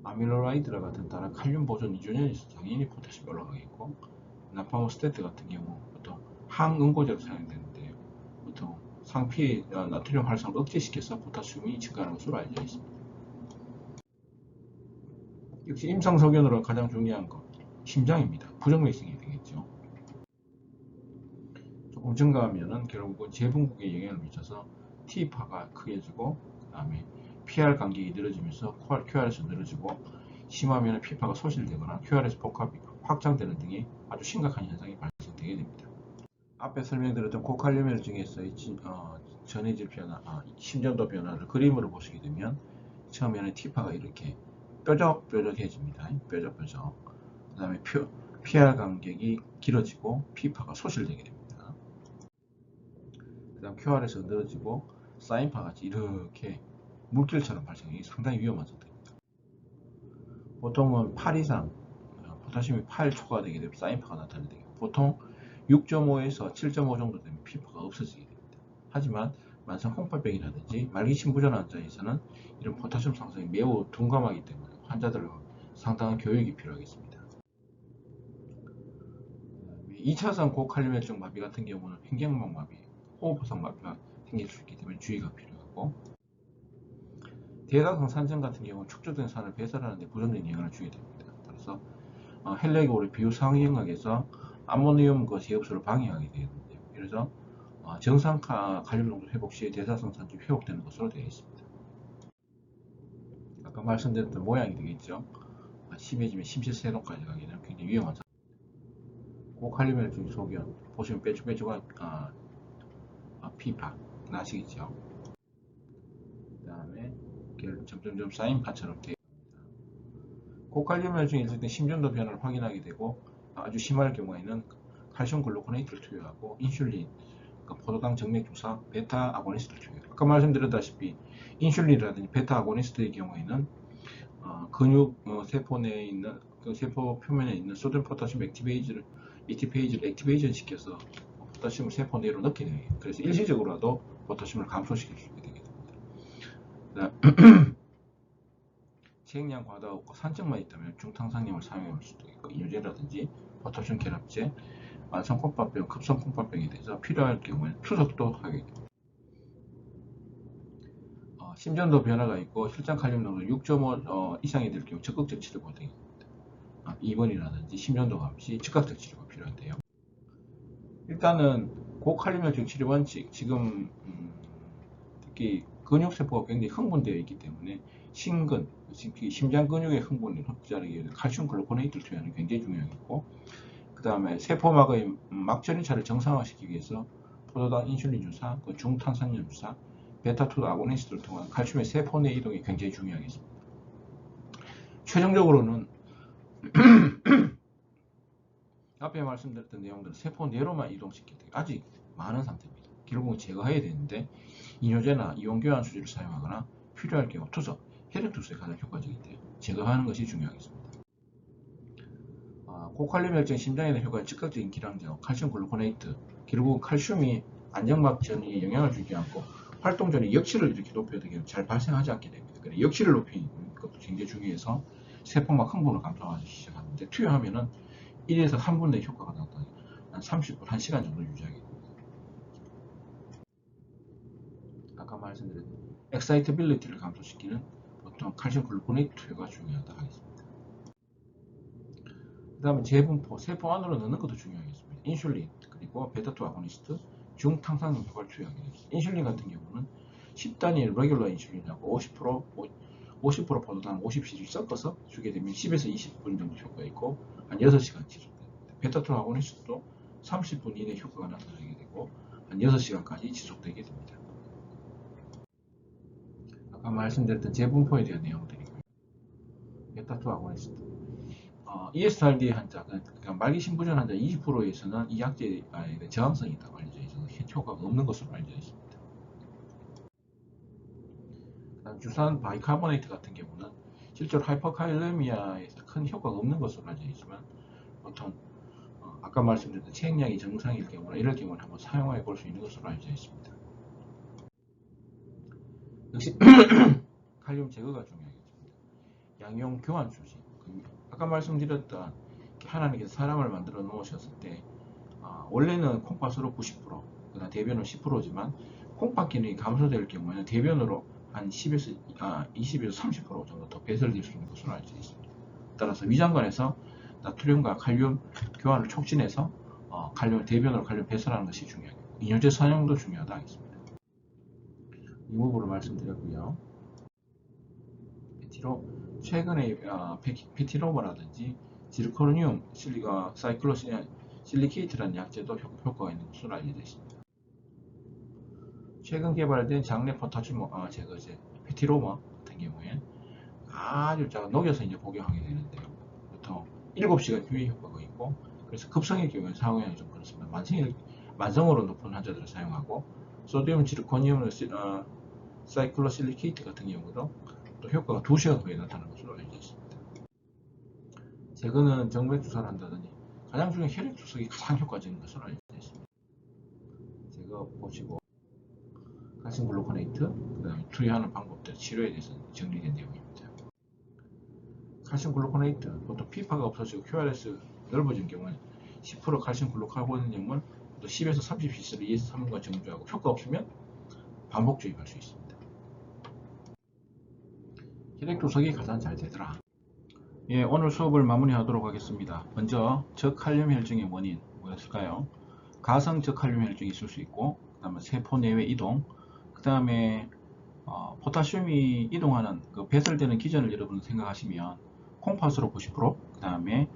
아밀로라이드라 같은 다른 칼륨 보존 이조연에서 당연히 포타슘이 올라가겠고, 나파모스테트 같은 경우 보통 항응고제로 사용되는데 보통 상피의 나트륨 활성을 억제시켜서 포타슘이 증가하는 것으로 알려져 있습니다. 역시 임상소견으로 가장 중요한 것, 심장입니다. 부정맥성이 되겠죠. 조금 증가하면은 결국은 재분국에 영향을 미쳐서 T파가 크게지고, 그 다음에 PR 간격이 늘어지면서 QRS 늘어지고, 심하면 P파가 소실되거나 QRS 복합이 확장되는 등의 아주 심각한 현상이 발생되게 됩니다. 앞에 설명드렸던 고칼륨혈증에서 전해질 변화, 심전도 변화를 그림으로 보시게 되면 처음에는 T파가 이렇게 뾰족뾰족해집니다. 뾰족뾰족. 그 다음에 PR 간격이 길어지고 P파가 소실되게 됩니다. 그 다음 QR에서 늘어지고 사인파 같이 이렇게 물길처럼 발생이 상당히 위험한 상태입니다. 보통은 8 이상, 포타슘이 8 초과되게 되면 사인파가 나타나게 되고, 보통 6.5에서 7.5 정도 되면 P파가 없어지게 됩니다. 하지만 만성 홍파병이라든지 말기 침부전 환자에서는 이런 포타슘 상승이 매우 둔감하기 때문에 환자들은 상당한 교육이 필요하겠습니다. 2차선 고칼륨혈증 마비 같은 경우는 횡격막 마비, 호흡성 마비가 생길 수 있기 때문에 주의가 필요하고, 대사성 산증 같은 경우는 축적된 산을 배설하는 데 부정적인 영향을 주게 됩니다. 그래서 헬레고의 비유 상위형학에서 암모니움 제흡수를 방해하게 되는데요. 그래서 정상 칼륨 농도 회복 시에 대사성 산증이 회복되는 것으로 되어 있습니다. 아까 말씀드렸던 모양이 되겠죠. 심해지면 심실세동까지 가게 되면 굉장히 위험한 상태입니다. 고칼륨혈증 소견 보시면 빼쭉빼쭉한 P파 나시겠죠. 그 다음에 점점점 사인파처럼 되어 있습니다. 고칼륨혈증이 있을 때 심전도 변화를 확인하게 되고, 아주 심할 경우에는 칼슘 글루코네이트를 투여하고 인슐린, 포도당 정맥 주사, 베타 아고니스트를 투여. 아까 말씀드렸다시피 인슐린이라든지 베타 아고니스트의 경우에는 근육 세포 내에 있는 세포 표면에 있는 소듐 포타슘 액티베이즈를 액티베이션 시켜서 포타슘을 세포 내로 넣게 돼요. 그래서 일시적으로라도 포타슘을 감소시킬 수 있게 되게 됩니다. 체액량 과다 없고 산증만 있다면 중탕산염을 사용할 수도 있고, 이뇨제라든지 포타슘 결합제, 만성콩팥병, 급성콩팥병에 대해서 필요할 경우에 투석도 하게 됩니다. 심전도 변화가 있고 혈장 칼륨 농도 6.5 이상이 될 경우 적극적 치료가 됩니다. 입원이라든지 심전도 감시, 즉각적 치료가 필요한데요. 일단은 고칼륨혈증 치료 원칙, 지금 특히 근육세포가 굉장히 흥분되어 있기 때문에 심근, 심장 근육의 흥분을 흡수하기 위해 칼슘 글루코네이트를 투여하는 게 굉장히 중요하겠고, 그 다음에 세포막의 막전이차를 정상화시키기 위해서 포도당 인슐린 주사, 중탄산염 주사, 베타2 아고니스트를 통한 칼슘의 세포 내 이동이 굉장히 중요하겠습니다. 최종적으로는 앞에 말씀드렸던 내용들은 세포 내로만 이동시키기 때문에 아직 많은 상태입니다. 결국은 제거해야 되는데 이뇨제나 이온 교환 수지를 사용하거나 필요할 경우 투석, 혈액 투석에 가장 효과적인데요. 제거하는 것이 중요하겠습니다. 고칼륨혈증 심장에 대한 효과는 즉각적인 기량제, 칼슘 글루코네이트, 결국 칼슘이 안정막 전이에 영향을 주지 않고 활동 전이 역치를 이렇게 높여야 되면 잘 발생하지 않게 됩니다. 그래서 역치를 높이는 것도 굉장히 중요해서 세포막 흥분을 감소하기 시작하는데, 투여하면은 1에서 3분 내 효과가 나타나요. 한 30분, 1시간 정도 유지하게 됩니다. 아까 말씀드린 엑사이터빌리티를 감소시키는 보통 칼슘 글루코네이트 투여가 중요하다 하겠습니다. 그 다음에 재분포, 세포 안으로 넣는 것도 중요하겠습니다. 인슐린, 그리고 베타2 아고니스트, 중탕산염 효과를 투여하게 됩니다. 인슐린 같은 경우는 10단위 레귤러 인슐린하고 50% 포도당 50cc 섞어서 주게 되면 10에서 20분 정도 효과가 있고 한 6시간 지속됩니다. 베타2 아고니스트도 30분 이내 효과가 나타나게 되고 한 6시간까지 지속되게 됩니다. 아까 말씀드렸던 재분포에 대한 내용들이고요. 베타2 아고니스트. ESRD 환자, 그러니까 말기 신부전 환자 20%에서는 이 약제의 저항성이 있다고 알려져 있어서 효과가 없는 것으로 알려져 있습니다. 주산 바이카보네이트 같은 경우는 실제로 하이퍼칼레미아에서 큰 효과가 없는 것으로 알려져 있지만 보통 아까 말씀드렸던 체액량이 정상일 경우나 이럴 경우는 한번 사용해 볼 수 있는 것으로 알려져 있습니다. 역시 칼륨 제거가 중요하겠습니다. 양용 교환 수지. 아까 말씀드렸던 하나님께서 사람을 만들어 놓으셨을 때 원래는 콩팥으로 90%, 그다음 대변으로 10%지만 콩팥 기능이 감소될 경우에는 대변으로 한 10에서 20에서 30% 정도 더 배설될 수 있는 것으로 알려져 있습니다. 따라서 위장관에서 나트륨과 칼륨 교환을 촉진해서 대변으로 칼륨 배설하는 것이 중요하고 이뇨제 사용도 중요하다 하겠습니다. 이무브로 말씀드렸고요. 최근에 페티로버라든지 지르코니움 사이클로실리케이트라는 약제도 효과가 있는 것으로 알려져 있습니다. 최근 개발된 장내 포타슘 제거제 페티로머 같은 경우에 아주 작은 녹여서 이제 복용하게 되는데요. 보통 7시간 휴회 효과가 있고, 그래서 급성의 경우에 사용량이 좀 그렇습니다. 만성으로 높은 환자들을 사용하고, 소디움 지르코니움 사이클로실리케이트 같은 경우도 또 효과가 2시간 후에 나타나는 것으로 알려져 있습니다. 제거는 정맥 주사를 한다더니 가장 중요한 혈액 투석이 가장 효과적인 것으로 알려져 있습니다. 제거 보시고 칼슘 글루코네이트, 그 다음에 투여하는 방법들, 치료에 대해서 정리된 내용입니다. 칼슘 글루코네이트, 보통 피파가 없어지고 QRS 넓어진 경우에 10% 칼슘 글루카본염을 10에서 30cc를 2에서 3분간 정주하고 효과 없으면 반복 주입할 수 있습니다. 혈액 투석이 가장 잘 되더라. 예, 오늘 수업을 마무리하도록 하겠습니다. 먼저 저칼륨 혈증의 원인 뭐였을까요? 가성 저칼륨 혈증이 있을 수 있고, 그 다음에 세포 내외 이동, 그 다음에 포타슘이 이동하는 그 배설되는 기전을 여러분 생각하시면 콩팥으로 90%, 그 다음에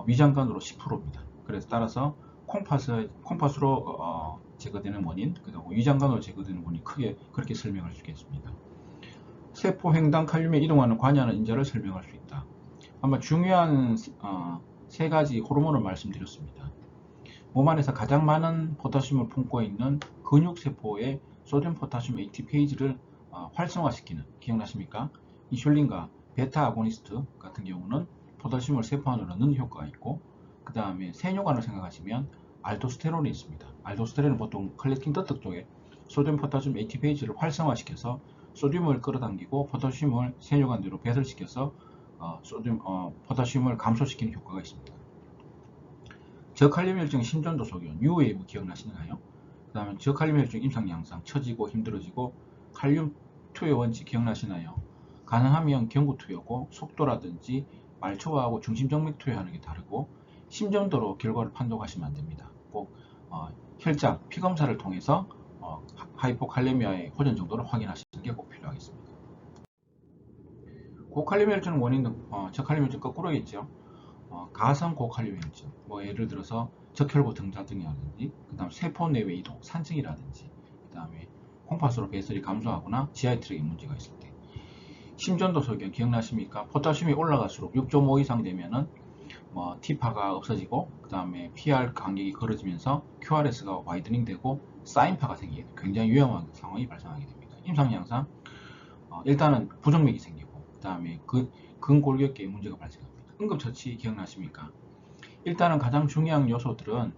위장관으로 10%입니다. 그래서 따라서 콩팥으로 제거되는 원인, 그리고 위장관으로 제거되는 원인이 크게 그렇게 설명할 수 있겠습니다. 세포 횡단 칼륨에 이동하는 관여하는 인자를 설명할 수 있다. 아마 중요한 세 가지 호르몬을 말씀드렸습니다. 몸 안에서 가장 많은 포타슘을 품고 있는 근육세포의 소듐 포타슘 ATPase를 활성화시키는, 기억나십니까? 인슐린과 베타 아고니스트 같은 경우는 포타슘을 세포 안으로 넣는 효과가 있고, 그 다음에 세뇨관을 생각하시면 알도스테론이 있습니다. 알도스테론은 보통 컬렉팅 더덕 쪽에 소듐 포타슘 ATPase를 활성화시켜서 소듐을 끌어당기고 포타슘을 세뇨관대로 배설시켜서 포타슘을 감소시키는 효과가 있습니다. 저칼륨 혈증 심전도 소견, 뉴웨이브 기억나시나요? 그 다음에 저칼륨 혈증 임상 양상, 처지고 힘들어지고 칼륨 투여 원칙 기억나시나요? 가능하면 경구 투여고 속도라든지 말초하고 중심정맥 투여하는 게 다르고 심전도로 결과를 판독하시면 안 됩니다. 꼭 혈장, 피검사를 통해서 하이포칼레미아의 호전 정도를 확인하시는 게 꼭 필요하겠습니다. 고칼륨 혈증 원인은 저칼륨 혈증 거꾸로겠죠. 가성 고칼륨 혈증, 뭐 예를 들어서 적혈구 등자증이라든지, 그 다음 세포 내외 이동, 산증이라든지, 그 다음에 콩팥으로 배설이 감소하거나 GI 트랙에 문제가 있을 때. 심전도 소견 기억나십니까? 포타슘이 올라갈수록 6.5 이상 되면은 T파가 없어지고, 그 다음에 PR 간격이 걸어지면서 QRS가 와이드닝 되고 사인파가 생기게 돼요. 굉장히 위험한 상황이 발생하게 됩니다. 임상 양상 일단은 부정맥이 생기고, 그 다음에 근골격계에 문제가 발생합니다. 응급처치 기억나십니까? 일단은 가장 중요한 요소들은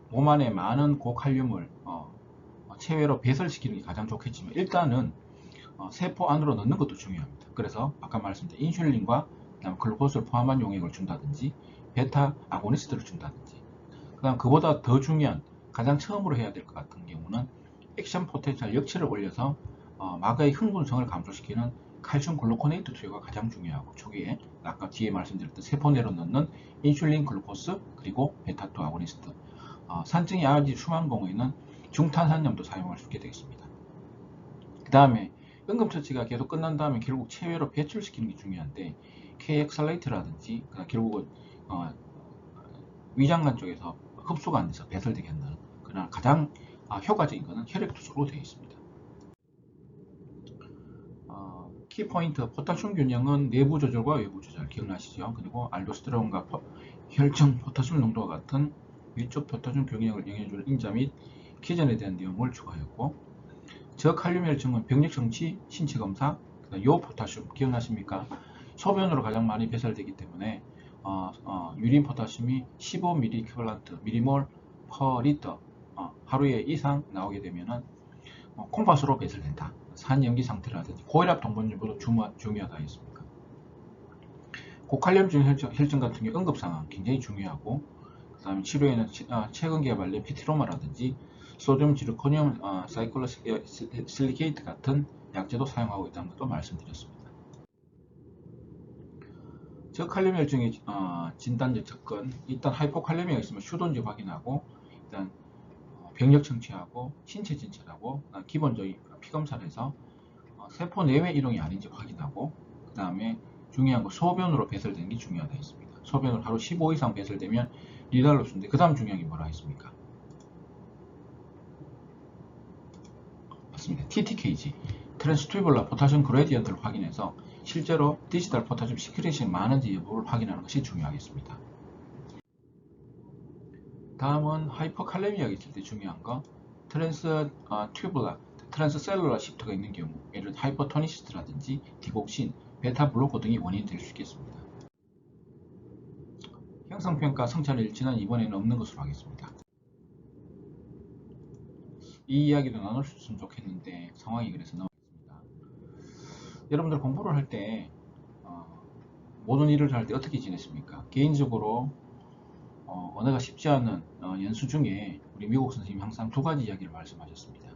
몸 안에 많은 고칼륨을 체외로 배설시키는 게 가장 좋겠지만, 일단은 세포 안으로 넣는 것도 중요합니다. 그래서 아까 말씀드린 인슐린과 그다음 글루코스를 포함한 용액을 준다든지 베타 아고니스트를 준다든지, 그다음 그보다 더 중요한 가장 처음으로 해야 될 것 같은 경우는 액션 포텐셜 역치를 올려서 마가의 흥분성을 감소시키는 칼슘 글루코네이트 투여가 가장 중요하고, 초기에 아까 뒤에 말씀드렸던 세포 내로 넣는 인슐린 글루코스 그리고 베타2 아고니스트, 산증이 아주 심한 경우에는 중탄산염도 사용할 수 있게 되겠습니다. 그 다음에 응급처치가 계속 끝난 다음에 결국 체외로 배출시키는 게 중요한데, K엑살레이트라든지 결국은 위장관 쪽에서 흡수가 안 돼서 배설되게 한다는, 그러나 가장 효과적인 것은 혈액투석으로 되어 있습니다. 키포인트, 포타슘 균형은 내부 조절과 외부 조절 기억나시죠? 그리고 알도스테론과 혈청 포타슘 농도와 같은 위쪽 포타슘 균형을 영해주는 인자 및 기전에 대한 내용을 추가했고, 저칼륨 혈증은 병력 정치, 신체 검사, 요 포타슘 기억나십니까? 소변으로 가장 많이 배설되기 때문에 유린 포타슘이 15mg 이퀴벌런트 미리몰 퍼 리터 하루에 이상 나오게 되면은 콩팥으로 배설된다. 산염기 상태라든지 고혈압 동반율보다 중요하다 했습니다. 고칼륨증 혈증 같은 경우 응급상황 굉장히 중요하고, 그 다음에 치료에는 최근 개발된 피티로마라든지 소듐 지르코늄 사이클로실리케이트 같은 약제도 사용하고 있다는 것도 말씀드렸습니다. 저칼륨 혈증의 진단적 접근, 일단 하이포칼륨이가 있으면 슈돈지 확인하고, 일단 병력 청취하고 신체 진찰하고 기본적인 피검사를 해서 세포 내외 이동이 아닌지 확인하고, 그 다음에 중요한 거 소변으로 배설되는 게 중요하다 했습니다. 소변으로 하루 15 이상 배설되면 리달로스인데, 그 다음 중요한 게 뭐라 했습니까? 맞습니다. TTKG 트랜스튜블러 포타슘 그레디언트를 확인해서 실제로 디지털 포타슘 시크릿이 많은지 여부를 확인하는 것이 중요하겠습니다. 다음은 하이퍼칼레미아가 있을 때 중요한 거, 트랜스셀룰러 시프트가 있는 경우, 예를 들어 하이퍼토니시스라든지 디곡신, 베타 블로커 등이 원인이 될 수 있겠습니다. 형성평가 성찰 일치는 이번에는 없는 것으로 하겠습니다. 이 이야기도 나눌 수 있으면 좋겠는데 상황이 그래서 나오겠습니다. 여러분들 공부를 할 때 모든 일을 할 때 어떻게 지냈습니까? 개인적으로 언어가 쉽지 않은 연수 중에 우리 미국 선생님이 항상 두 가지 이야기를 말씀하셨습니다.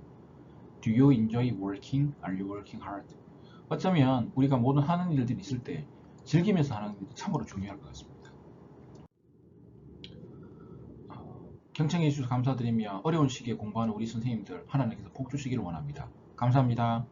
Do you enjoy working? Are you working hard? 어쩌면 우리가 모든 하는 일들이 있을 때 즐기면서 하는 일이 참으로 중요할 것 같습니다. 경청해 주셔서 감사드리며 어려운 시기에 공부하는 우리 선생님들 하나님께서 복 주시기를 원합니다. 감사합니다.